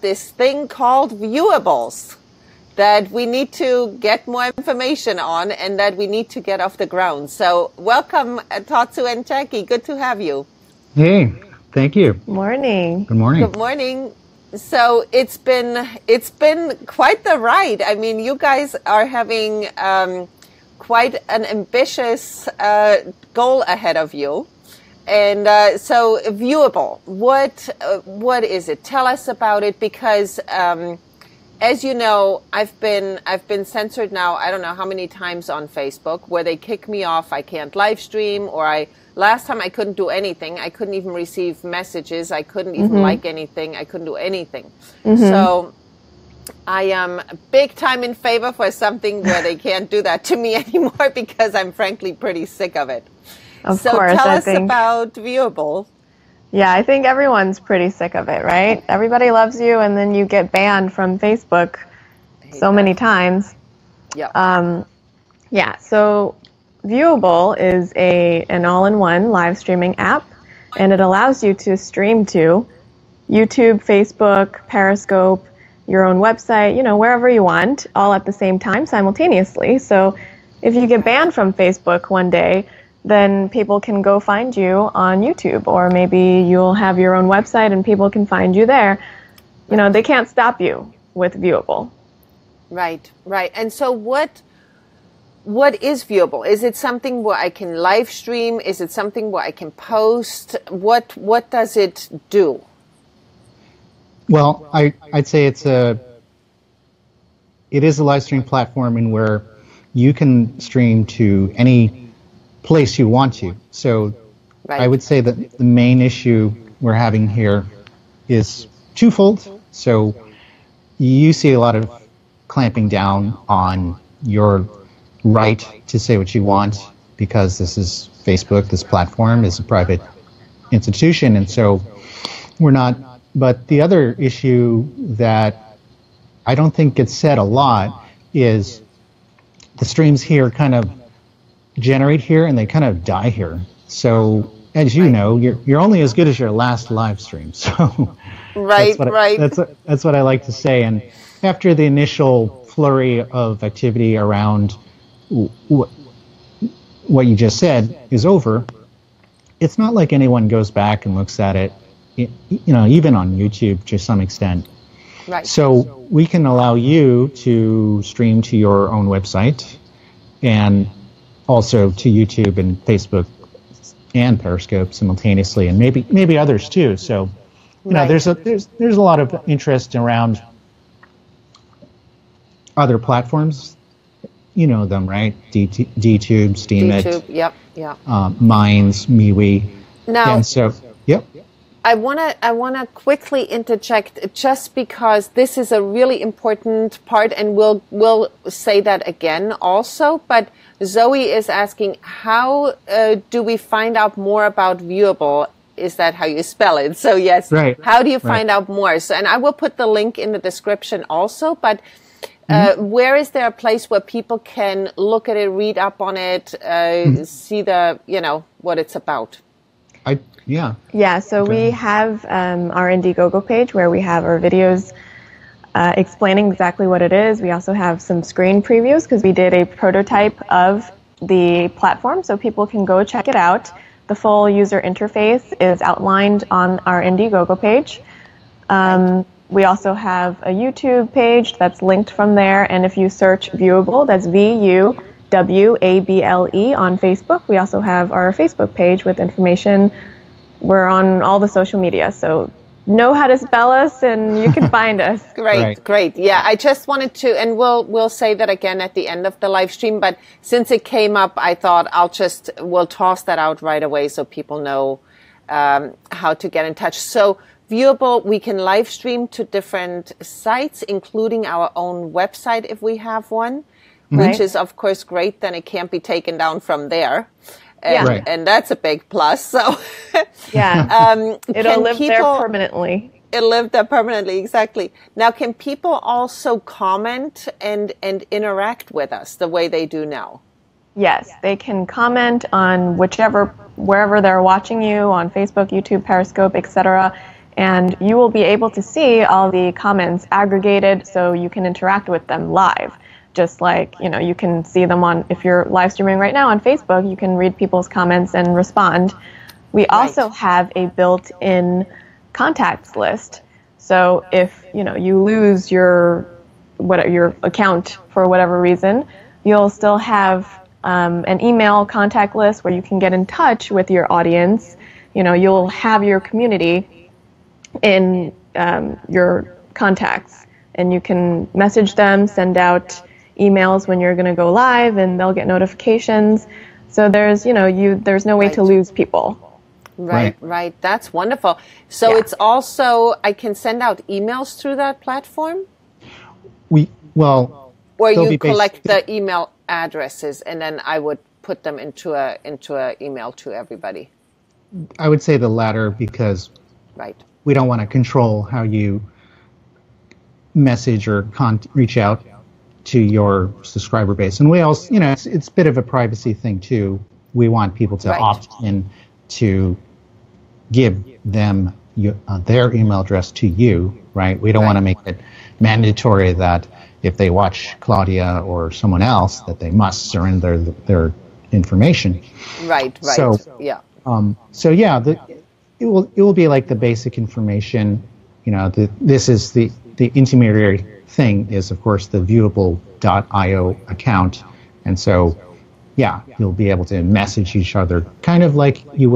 this thing called viewables that we need to get more information on and that we need to get off the ground. So welcome, Tatsu and Jackie. Good to have you. Hey, thank you. Morning. Good morning. Good morning. So it's been quite the ride. I mean, you guys are having quite an ambitious goal ahead of you. And so Viewable, what is it? Tell us about it, because as you know, I've been censored now, I don't know how many times on Facebook, where they kick me off. I can't live stream, or last time I couldn't do anything. I couldn't even receive messages. I couldn't even like anything. I couldn't do anything. So I am big time in favor for something where they can't do that to me anymore, because I'm frankly pretty sick of it. Of course, tell us about Viewable. Yeah, I think everyone's pretty sick of it, right? Everybody loves you, and then you get banned from Facebook so many times. Yeah. So Viewable is an all-in-one live streaming app, and it allows you to stream to YouTube, Facebook, Periscope, your own website, wherever you want, all at the same time simultaneously. So if you get banned from Facebook one day, then people can go find you on YouTube, or maybe you'll have your own website and people can find you there. They can't stop you with Viewable. Right. And so what is Viewable? Is it something where I can live stream? Is it something where I can post? What does it do? Well, I'd say it is a live stream platform in where you can stream to any place you want to. So I would say that the main issue we're having here is twofold. So you see a lot of clamping down on your right to say what you want, because this is Facebook, this platform is a private institution, and so we're not. But the other issue that I don't think gets said a lot is the streams here kind of generate here and they kind of die here. So as you know, you're only as good as your last live stream. So that's what I like to say. And after the initial flurry of activity around what you just said is over, it's not like anyone goes back and looks at it, even on YouTube to some extent. Right. So we can allow you to stream to your own website and also to YouTube and Facebook and Periscope simultaneously, and maybe others too. So, there's a lot of interest around other platforms. You know them, right? DTube, Steemit, DTube, yep. Minds, MeWe. Now, and so, yep. I wanna quickly interject, just because this is a really important part, and we'll say that again also. But Zoe is asking, how do we find out more about Viewable? Is that how you spell it? So yes. Right. How do you find out more? So, and I will put the link in the description also. But where is there a place where people can look at it, read up on it, see what it's about? So we have our Indiegogo page where we have our videos explaining exactly what it is. We also have some screen previews because we did a prototype of the platform, so people can go check it out. The full user interface is outlined on our Indiegogo page. We also have a YouTube page that's linked from there, and if you search Viewable, that's Vuwable on Facebook. We also have our Facebook page with information. We're on all the social media, so know how to spell us and you can find us. Great. Yeah, I just wanted to, and we'll say that again at the end of the live stream, but since it came up, I thought we'll toss that out right away so people know how to get in touch. So Viewable, we can live stream to different sites, including our own website if we have one, which is of course great. Then it can't be taken down from there. And that's a big plus. So it'll live there permanently. It'll live there permanently, exactly. Now, can people also comment and interact with us the way they do now? Yes, they can comment on wherever they're watching you, on Facebook, YouTube, Periscope, etc. and you will be able to see all the comments aggregated so you can interact with them live. Just like, you can see them if you're live streaming right now on Facebook, you can read people's comments and respond. We also have a built-in contacts list. So if, you lose your account for whatever reason, you'll still have an email contact list where you can get in touch with your audience. You'll have your community in your contacts, and you can message them, send out emails when you're going to go live, and they'll get notifications. So there's, there's no way to lose people. Right. That's wonderful. So it's also, I can send out emails through that platform? Or you collect the email addresses and then I would put them into a email to everybody. I would say the latter, because we don't want to control how you message or reach out to your subscriber base. And we also, it's a bit of a privacy thing too. We want people to opt in to give them their email address to you, right? We don't want to make it mandatory that if they watch Claudia or someone else that they must surrender their information. Right. So, it will be like the basic information. This is the intermediary thing is, of course, the Viewable.io account. And so, you'll be able to message each other kind of like you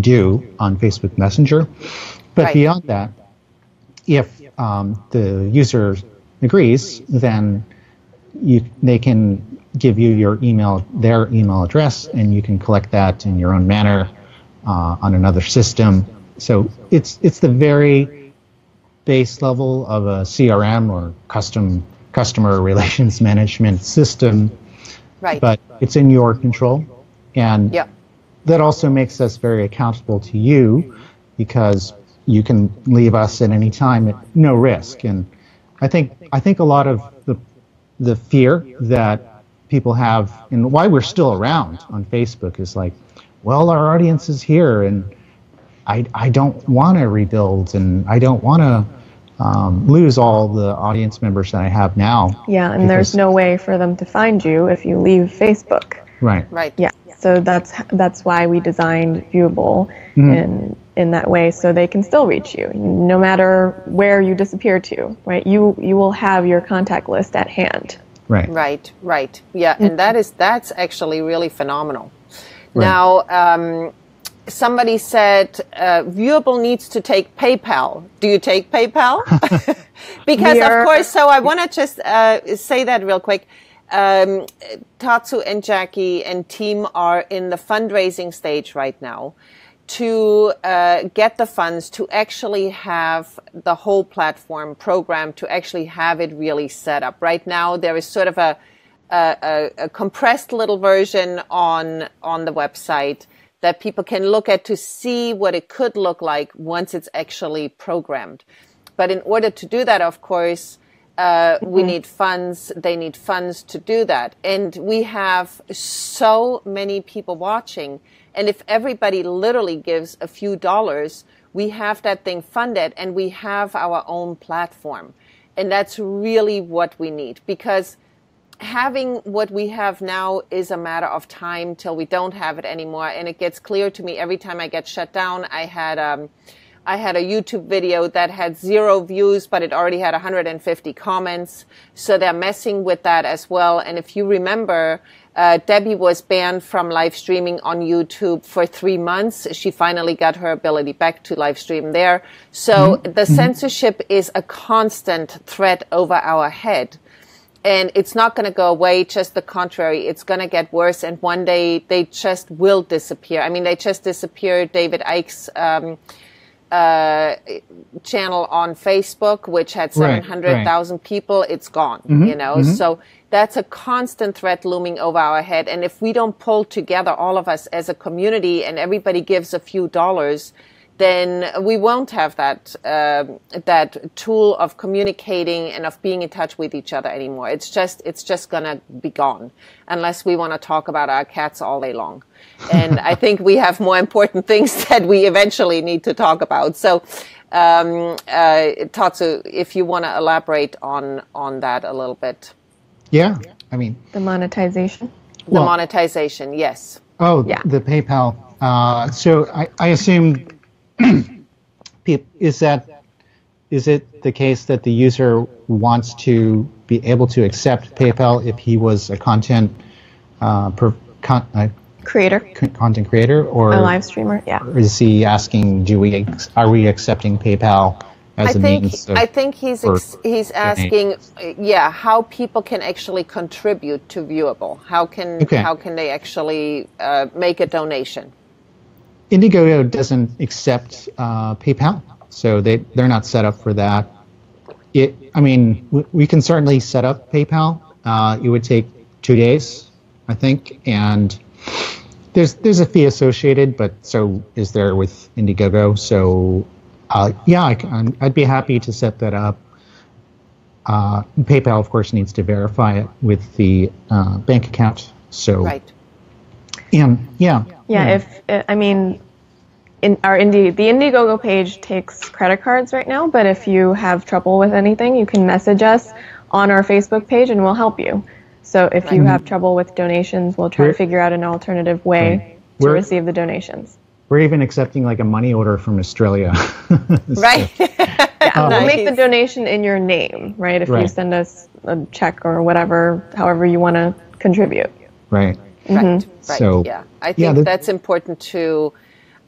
do on Facebook Messenger. But beyond that, if the user agrees, then they can give you their email address, and you can collect that in your own manner on another system. So it's the very base level of a CRM or customer relations management system. But it's in your control, and that also makes us very accountable to you, because you can leave us at any time at no risk. And I think a lot of the fear that people have and why we're still around on Facebook is like, well, our audience is here, and I don't want to rebuild, and I don't want to lose all the audience members that I have now. Yeah, and there's no way for them to find you if you leave Facebook. Right. Yeah, so that's why we designed Viewable in that way, so they can still reach you no matter where you disappear to. Right, you will have your contact list at hand. Right. Yeah, and that's actually really phenomenal. Now. Somebody said Viewable needs to take PayPal. Do you take PayPal? Because of course, so I want to just say that real quick. Tatsu and Jackie and team are in the fundraising stage right now to get the funds to actually have the whole platform programmed, to actually have it really set up. Right now, there is sort of a compressed little version on the website that people can look at to see what it could look like once it's actually programmed. But in order to do that, of course, we need funds. They need funds to do that. And we have so many people watching. And if everybody literally gives a few dollars, we have that thing funded and we have our own platform. And that's really what we need, because having what we have now is a matter of time till we don't have it anymore. And it gets clear to me every time I get shut down. I had a YouTube video that had 0 views, but it already had 150 comments. So they're messing with that as well. And if you remember, Debbie was banned from live streaming on YouTube for 3 months. She finally got her ability back to live stream there. So the censorship is a constant threat over our head. And it's not going to go away, just the contrary. It's going to get worse, and one day they just will disappear. I mean, they just disappeared David Icke's channel on Facebook, which had 700,000 people. It's gone, So that's a constant threat looming over our head. And if we don't pull together, all of us as a community, and everybody gives a few dollars, then we won't have that tool of communicating and of being in touch with each other anymore. It's just gonna be gone unless we want to talk about our cats all day long. And I think we have more important things that we eventually need to talk about. So, Tatsu, if you want to elaborate on that a little bit. Yeah, I mean the monetization. The monetization, yes. Oh, yeah. The PayPal. So I assume. Is it the case that the user wants to be able to accept PayPal if he was a content creator or a live streamer? Yeah. Or is he asking, are we accepting PayPal as a means of, I think he's asking, how people can actually contribute to Viewable. How can they actually make a donation? Indiegogo doesn't accept PayPal, so they're not set up for that. We can certainly set up PayPal. It would take 2 days, I think, and there's a fee associated, but so is there with Indiegogo. So I'd be happy to set that up. PayPal, of course, needs to verify it with the bank account. So right. The Indiegogo page takes credit cards right now, but if you have trouble with anything, you can message us on our Facebook page and we'll help you. So if you have trouble with donations, we'll try to figure out an alternative way to receive the donations. We're even accepting like a money order from Australia. Right. We'll make the donation in your name, right? If you send us a check or whatever, however you want to contribute. Right. Right. So, I think that's important to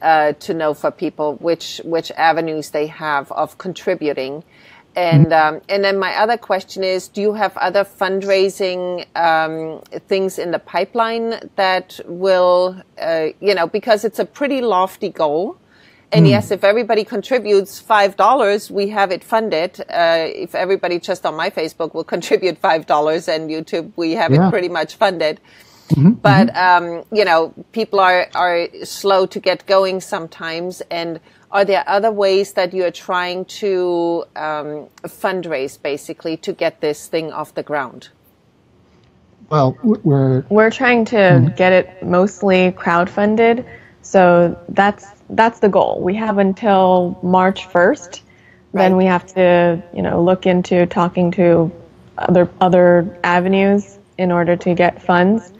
know for people which avenues they have of contributing. And then my other question is, do you have other fundraising things in the pipeline that will, because it's a pretty lofty goal. And yes, if everybody contributes $5, we have it funded. If everybody just on my Facebook will contribute $5 and YouTube, we have it pretty much funded. But, people are slow to get going sometimes. And are there other ways that you are trying to fundraise, basically, to get this thing off the ground? Well, we're trying to get it mostly crowdfunded. So that's the goal. We have until March 1st. Then we have to, look into talking to other avenues in order to get funds.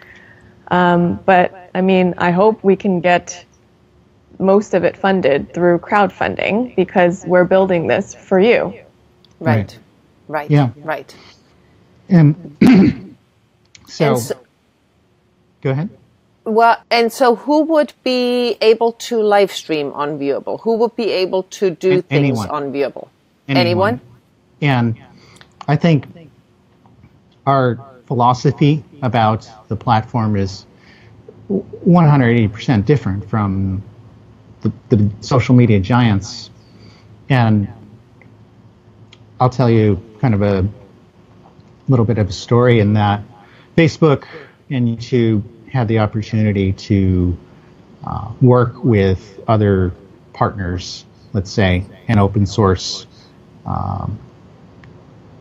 But I hope we can get most of it funded through crowdfunding because we're building this for you. Right. Yeah. Right. And so, go ahead. Well, and so who would be able to live stream on Viewable? Who would be able to do things on Viewable? Anyone? And I think our philosophy about the platform is 180% different from the social media giants. And I'll tell you kind of a little bit of a story in that Facebook and YouTube had the opportunity to work with other partners, let's say, and open source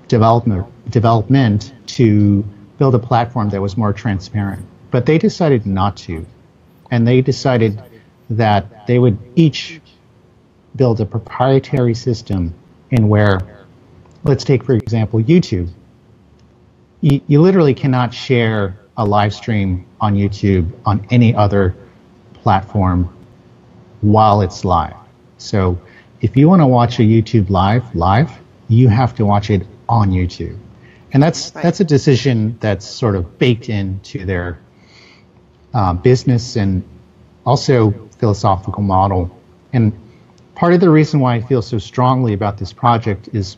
development to build a platform that was more transparent. But they decided not to. And they decided that they would each build a proprietary system in where, let's take, for example, YouTube. You literally cannot share a live stream on YouTube on any other platform while it's live. So if you want to watch a YouTube live, you have to watch it on YouTube. And that's a decision that's sort of baked into their business and also philosophical model. And part of the reason why I feel so strongly about this project is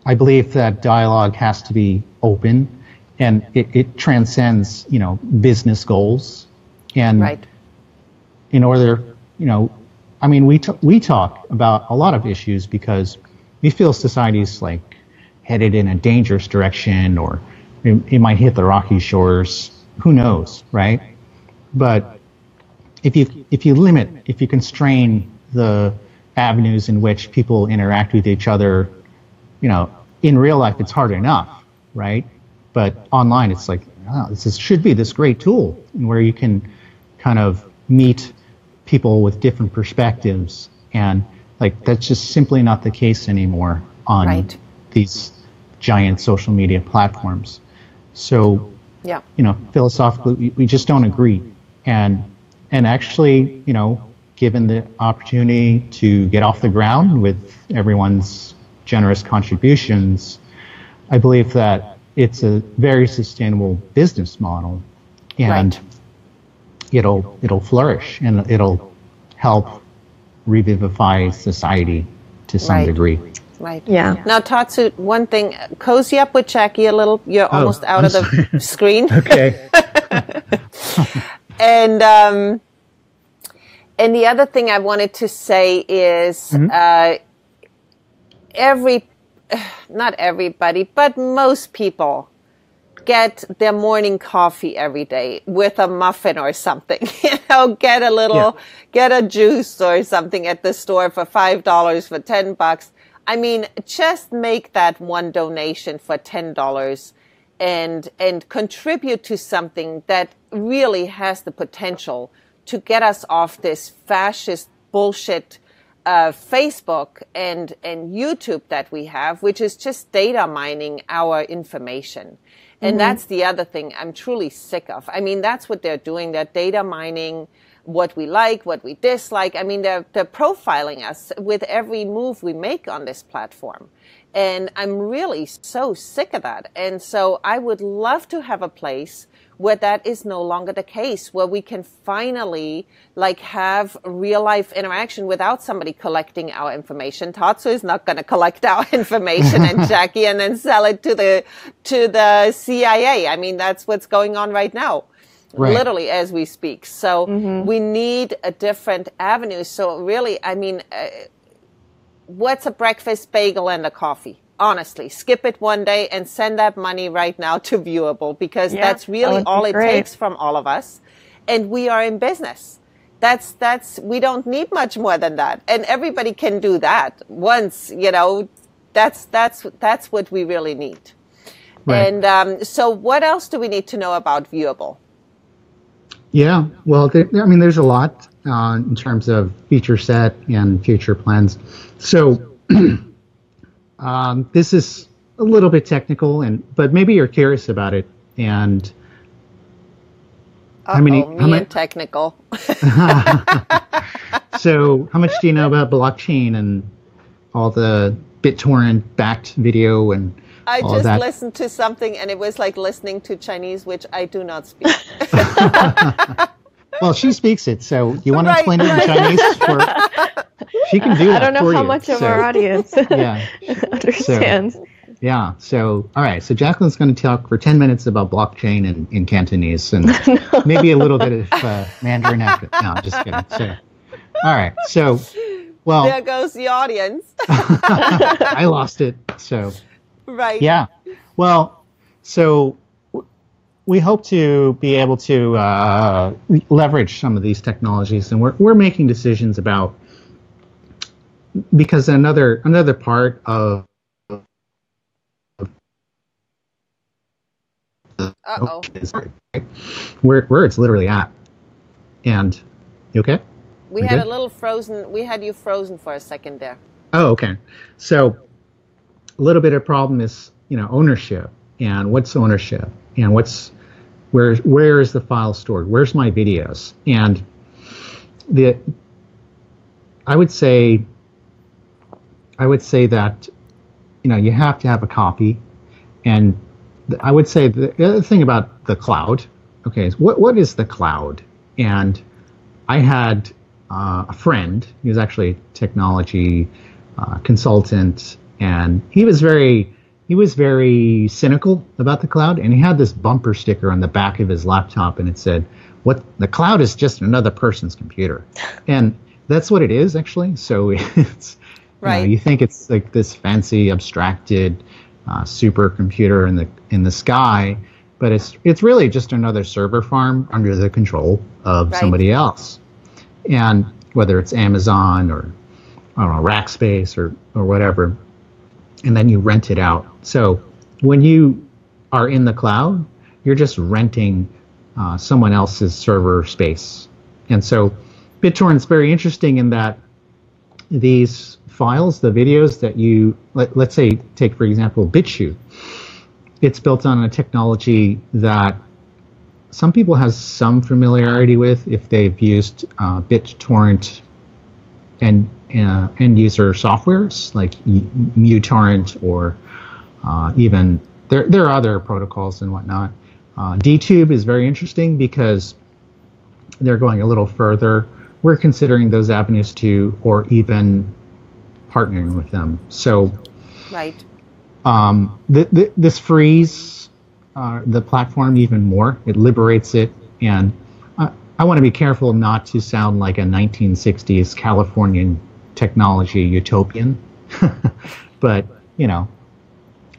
I believe that dialogue has to be open and it transcends, business goals. And in order, we talk about a lot of issues because we feel society's like headed in a dangerous direction, or it might hit the rocky shores. Who knows, right? But if you constrain the avenues in which people interact with each other, in real life it's hard enough, right? But online it's like, oh, should be this great tool where you can kind of meet people with different perspectives, and like that's just simply not the case anymore on these giant social media platforms. So, philosophically, we just don't agree. And actually, given the opportunity to get off the ground with everyone's generous contributions, I believe that it's a very sustainable business model, and it'll flourish, and it'll help revivify society to some degree. Right. Yeah. Now, Tatsu, one thing, cozy up with Jackie a little. You're almost out of the screen. Okay. And the other thing I wanted to say is not everybody, but most people get their morning coffee every day with a muffin or something. Get a juice or something at the store for $5, for $10. I mean, just make that one donation for $10 and contribute to something that really has the potential to get us off this fascist bullshit Facebook and YouTube that we have, which is just data mining our information. And that's the other thing I'm truly sick of. I mean, that's what they're doing. They're data mining what we like, what we dislike. I mean, they're profiling us with every move we make on this platform. And I'm really so sick of that. And so I would love to have a place where that is no longer the case, where we can finally have real life interaction without somebody collecting our information. Tatsu is not going to collect our information and Jackie and then sell it to the CIA. I mean, that's what's going on right now. Right. Literally as we speak. So we need a different avenue. So really, I mean, what's a breakfast bagel and a coffee? Honestly, skip it one day and send that money right now to Viewable, because that's really all it takes from all of us. And we are in business. We don't need much more than that. And everybody can do that once, that's what we really need. Right. And so what else do we need to know about Viewable? Yeah, well, there's a lot in terms of feature set and future plans. So this is a little bit technical, but maybe you're curious about it. And how many technical? So how much do you know about blockchain and all the BitTorrent backed video and I just listened to something, and it was like listening to Chinese, which I do not speak. Well, she speaks it, so you want to explain it in Chinese? She can do that. I don't know how much of our audience understands. So all right. So Jacqueline's going to talk for 10 minutes about blockchain in Cantonese and maybe a little bit of Mandarin after. No, just kidding. So, all right. So, well, there goes the audience. I lost it. So. Right. Yeah. Well, so we hope to be able to leverage some of these technologies, and we're making decisions about, because another part of is where it's literally at. And you okay? We had a little frozen. We had you frozen for a second there. Oh, okay. So a little bit of problem is, ownership, and what's ownership, and where is the file stored? Where's my videos? And I would say that, you have to have a copy. And I would say the other thing about the cloud, okay, is what is the cloud? And I had a friend, he was actually a technology consultant, and he was very cynical about the cloud, and he had this bumper sticker on the back of his laptop, and it said, the cloud is just another person's computer. And that's what it is, actually. So it's, right. You think it's like this fancy, abstracted supercomputer in the sky, but it's really just another server farm under the control of somebody else. and whether it's Amazon or I don't know, Rackspace or whatever, and then you rent it out. So when you are in the cloud, you're just renting someone else's server space. And so BitTorrent's very interesting in that these files, the videos that you, let's say, take for example, BitChute, it's built on a technology that some people have some familiarity with if they've used BitTorrent and end user softwares like MuTorrent or even there are other protocols and whatnot. DTube is very interesting because they're going a little further. We're considering those avenues too, or even partnering with them. So, right. This frees the platform even more. It liberates it, and I want to be careful not to sound like a 1960s Californian technology utopian. But, you know,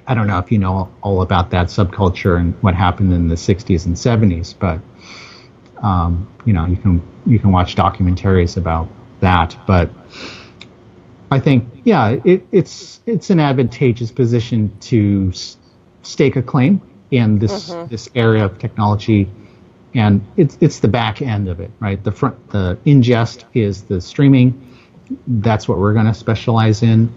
I don't know if you know all about that subculture and what happened in the 60s and 70s, but, you know, you can watch documentaries about that. But I think, yeah, it's an advantageous position to stake a claim in this area of technology. And it's the back end of it, right? The ingest is the streaming. That's what we're going to specialize in.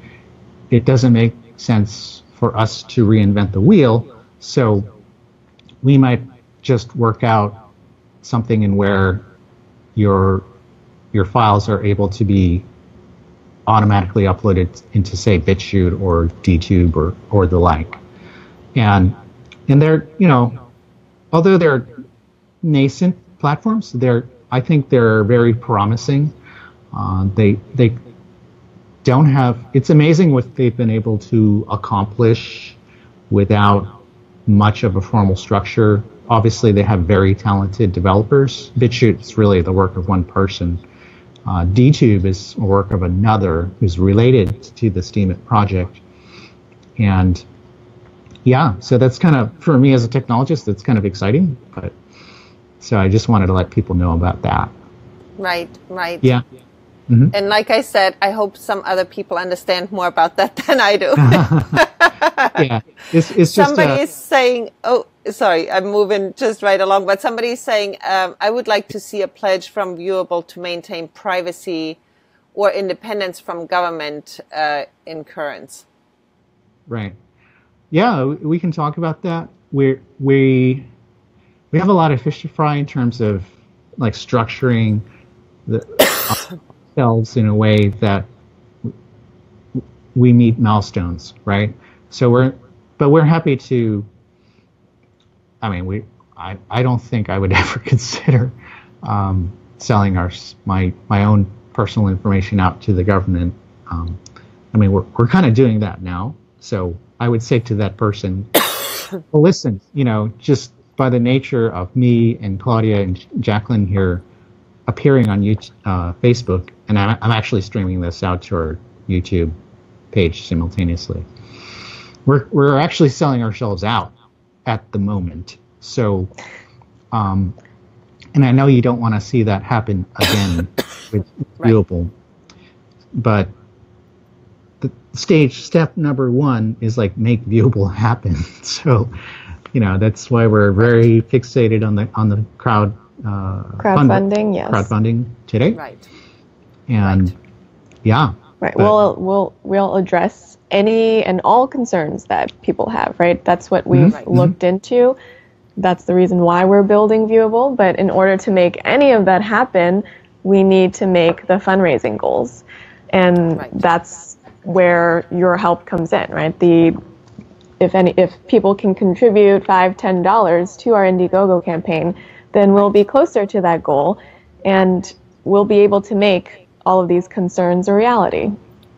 It doesn't make sense for us to reinvent the wheel, so we might just work out something in where your files are able to be automatically uploaded into, say, BitChute or DTube or the like. And they're, you know, although they're nascent platforms, I think they're very promising. They don't have. It's amazing what they've been able to accomplish without much of a formal structure. Obviously, they have very talented developers. BitChute is really the work of one person. DTube is a work of another who's related to the Steemit project. And yeah, so that's kind of, for me as a technologist, that's kind of exciting. But so I just wanted to let people know about that. Right. Yeah. Mm-hmm. And like I said, I hope some other people understand more about that than I do. Yeah, it's somebody is saying, oh, sorry, I'm moving just right along, but somebody is saying, I would like to see a pledge from Viewable to maintain privacy or independence from government in currents. Right. Yeah, we can talk about that. We have a lot of fish to fry in terms of like structuring ourselves in a way that we meet milestones, right? So we're happy to. I mean, I don't think I would ever consider selling my own personal information out to the government. I mean, we're kind of doing that now. So I would say to that person, well, listen, you know, just by the nature of me and Claudia and Jacqueline here appearing on YouTube, Facebook, and I'm actually streaming this out to our YouTube page simultaneously. We're actually selling ourselves out at the moment. So, and I know you don't want to see that happen again with Viewable, but the step number one is like make Viewable happen. So, you know, that's why we're very fixated on the crowdfunding, yes, crowdfunding today. Right. And yeah. Right. We'll address any and all concerns that people have, right? That's what we've looked into. That's the reason why we're building Viewable. But in order to make any of that happen, we need to make the fundraising goals. And that's where your help comes in, right? If people can contribute $5, $10 to our Indiegogo campaign, then we'll be closer to that goal and we'll be able to make all of these concerns a reality.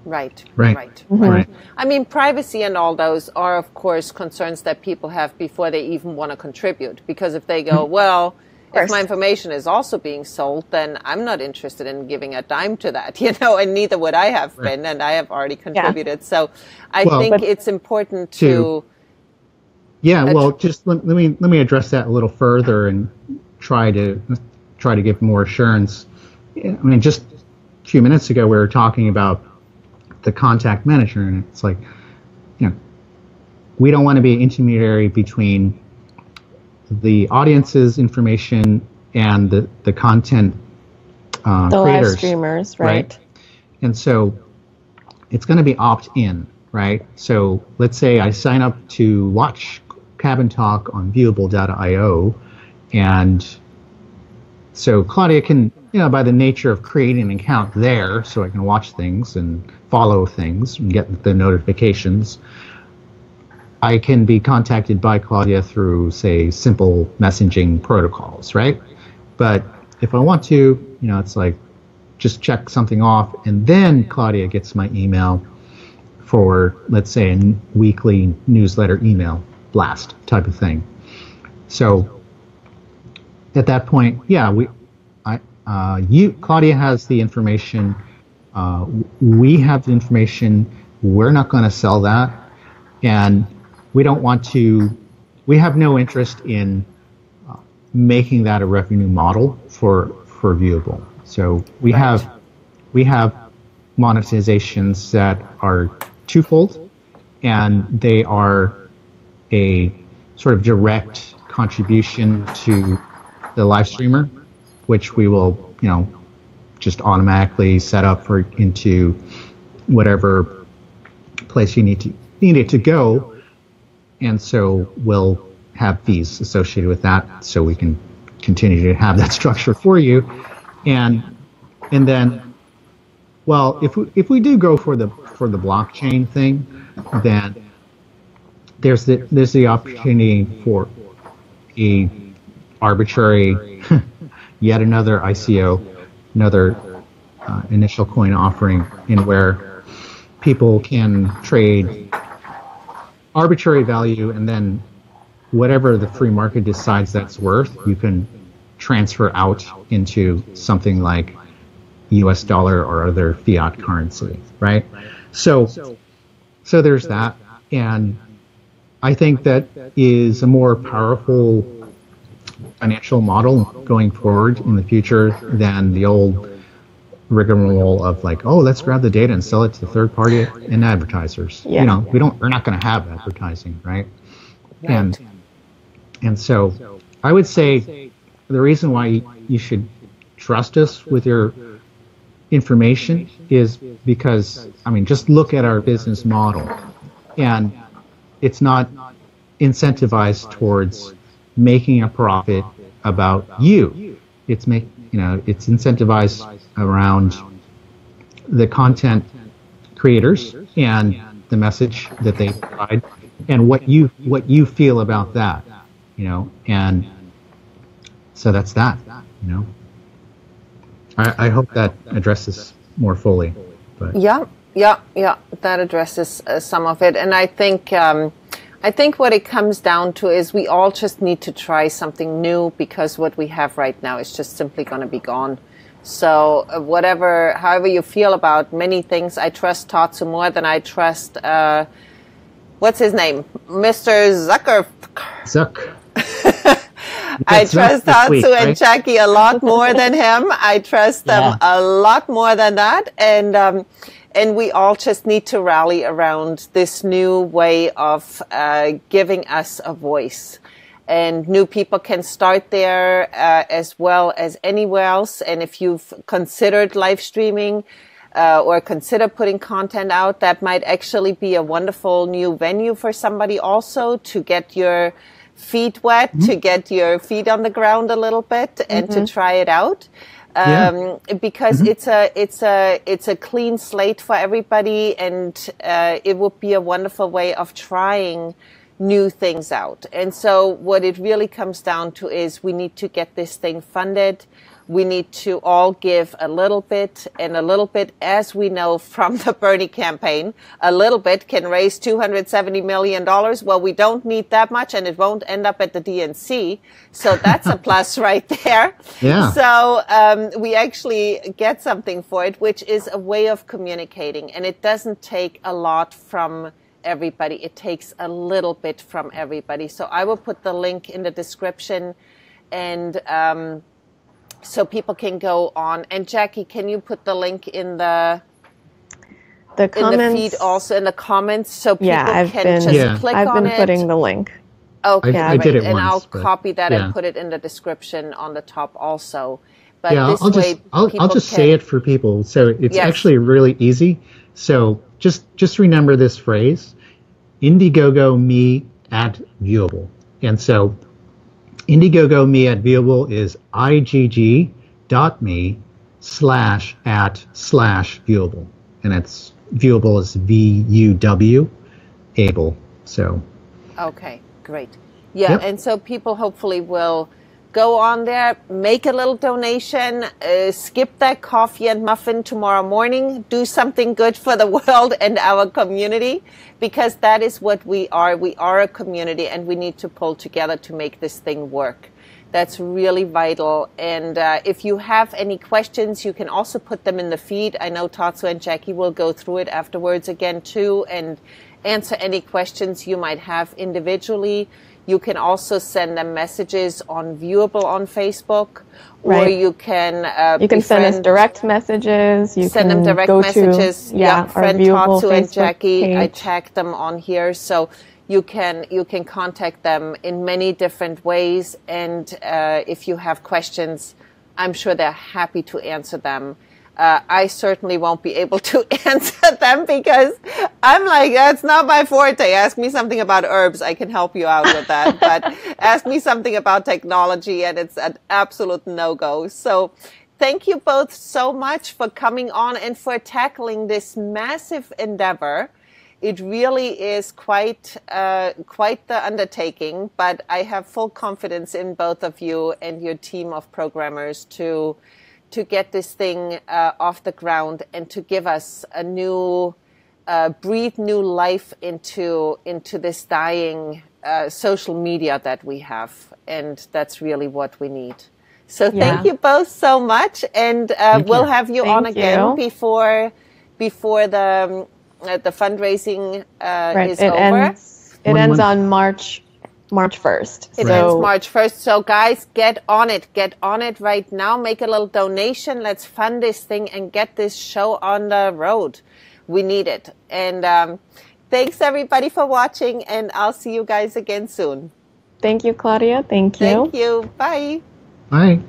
Right. Mm-hmm. Right. I mean, privacy and all those are, of course, concerns that people have before they even want to contribute. Because if they go, well, if my information is also being sold, then I'm not interested in giving a dime to that, you know, and neither would I have been, and I have already contributed. Yeah. So I think it's important to... Yeah, well, just let me address that a little further and try to give more assurance. I mean, just a few minutes ago, we were talking about the contact manager, and it's like, we don't want to be an intermediary between the audience's information and the content the creators, live streamers, right? And so it's going to be opt-in, right? So let's say I sign up to watch Cabin Talk on Viewable.io, and so Claudia can, by the nature of creating an account there, so I can watch things and follow things and get the notifications, I can be contacted by Claudia through, say, simple messaging protocols, right? But if I want to, it's like just check something off, and then Claudia gets my email for, let's say, a weekly newsletter email blast type of thing. So at that point, Claudia has the information. We have the information. We're not going to sell that, and we don't want to. We have no interest in making that a revenue model for Viewable. So we have monetizations that are twofold, and they are a sort of direct contribution to the live streamer, which we will, just automatically set up into whatever place you need it to go, and so we'll have fees associated with that, so we can continue to have that structure for you, and then, well, if we do go for the blockchain thing, then there's the opportunity for a arbitrary yet another ICO, another initial coin offering, in where people can trade arbitrary value, and then whatever the free market decides that's worth, you can transfer out into something like US dollar or other fiat currency, right? So there's that, and I think that is a more powerful financial model going forward in the future than the old rigmarole of like, oh, let's grab the data and sell it to third party and advertisers. Yeah. We're not going to have advertising, right? And so I would say the reason why you should trust us with your information is because, just look at our business model, and it's not incentivized towards making a profit about you. It's it's incentivized around the content creators and the message that they provide, and what you feel about that, and so that's that, I hope that addresses more fully. But yeah, that addresses some of it, and I think what it comes down to is we all just need to try something new, because what we have right now is just simply going to be gone. So however you feel about many things, I trust Tatsu more than I trust, what's his name? Mr. Zucker. I trust Tatsu and Jackie a lot more than him. I trust them a lot more than that. And we all just need to rally around this new way of giving us a voice. And new people can start there as well as anywhere else. And if you've considered live streaming or consider putting content out, that might actually be a wonderful new venue for somebody also to get your feet wet, to get your feet on the ground a little bit, and to try it out. Because it's a clean slate for everybody, and it would be a wonderful way of trying new things out. And so what it really comes down to is we need to get this thing funded. We need to all give a little bit, and a little bit, as we know from the Bernie campaign, a little bit can raise $270 million. Well, we don't need that much, and it won't end up at the DNC. So that's a plus right there. Yeah. So we actually get something for it, which is a way of communicating. And it doesn't take a lot from everybody. It takes a little bit from everybody. So I will put the link in the description, and so people can go on. And Jackie, can you put the link in the comments, in the feed, also in the comments, so people can click on it? I've been putting the link. Okay, I did it and once, I'll but, copy that and put it in the description on the top also. But I'll just say it for people. So it's actually really easy. So just remember this phrase: Indiegogo me at Viewable. And so Indiegogo me at Viewable is igg.me/@/Viewable. And it's Viewable is VUW able. So okay, great. Yeah, and so people hopefully will go on there, make a little donation, skip that coffee and muffin tomorrow morning, do something good for the world and our community, because that is what we are. We are a community, and we need to pull together to make this thing work. That's really vital. And if you have any questions, you can also put them in the feed. I know Tatsu and Jackie will go through it afterwards again too, and answer any questions you might have individually. You can also send them messages on Viewable on Facebook, or you can send us direct messages. You send can them direct messages. Friend Tatsu and Jackie, page. I tagged them on here, so you can contact them in many different ways. And if you have questions, I'm sure they're happy to answer them. I certainly won't be able to answer them, because I'm like, that's not my forte. Ask me something about herbs. I can help you out with that. But ask me something about technology, and it's an absolute no-go. So thank you both so much for coming on and for tackling this massive endeavor. It really is quite the undertaking, but I have full confidence in both of you and your team of programmers to get this thing off the ground, and to give us a new, breathe new life into this dying social media that we have. And that's really what we need. So thank you both so much. And we'll have you on again before the fundraising is over. It ends on March 1st. It ends March 1st. So guys, get on it. Get on it right now. Make a little donation. Let's fund this thing and get this show on the road. We need it. And thanks everybody for watching, and I'll see you guys again soon. Thank you, Claudia. Thank you. Thank you. Bye. Bye.